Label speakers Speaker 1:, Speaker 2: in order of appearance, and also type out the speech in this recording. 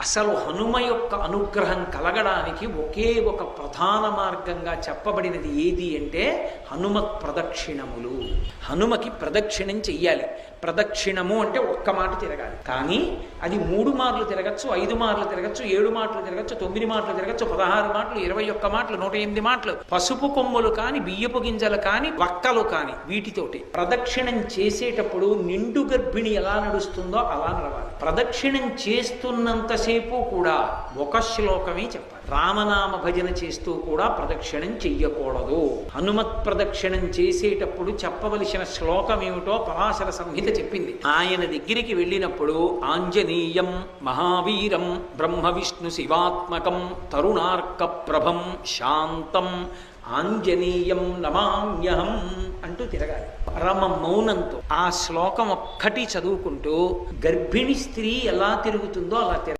Speaker 1: అసలు హనుమ యొక్క అనుగ్రహం కలగడానికి ఒకే ఒక ప్రధాన మార్గంగా చెప్పబడినది ఏది అంటే హనుమత్ ప్రదక్షిణములు. హనుమకి ప్రదక్షిణం చెయ్యాలి. ప్రదక్షిణము అంటే ఒక్క మాట తిరగాలి. కానీ అది 3 మార్లు తిరగచ్చు, 5 మార్లు తిరగచ్చు, 7 మాటలు తిరగచ్చు, 9 మాటలు తిరగచ్చు, 16 మాటలు, 21 మాటలు, 108 మాటలు. పసుపు కొమ్ములు కాని, బియ్యపు గింజలు కాని, వక్కలు కాని, వీటితోటి ప్రదక్షిణం చేసేటప్పుడు నిండు గర్భిణి ఎలా నడుస్తుందో అలా నడవాలి. ప్రదక్షిణం చేస్తున్నంతసేపు కూడా ఒక శ్లోకమే చెప్పాలి. రామనామ భజన చేస్తూ కూడా ప్రదక్షిణం చెయ్యకూడదు. హనుమత్ ప్రదక్షిణం చేసేటప్పుడు చెప్పవలసిన శ్లోకం ఏమిటో పరాశర సంహిత చెప్పింది. ఆయన దగ్గరికి వెళ్ళినప్పుడు ఆంజనేయం మహావీరం బ్రహ్మ విష్ణు శివాత్మకం తరుణార్క ప్రభం శాంతం ఆంజనేయం నమామ్యహం అంటూ తిరగాలి. పరమ మౌనంతో ఆ శ్లోకం ఒక్కటి చదువుకుంటూ గర్భిణీ స్త్రీ ఎలా తిరుగుతుందో అలా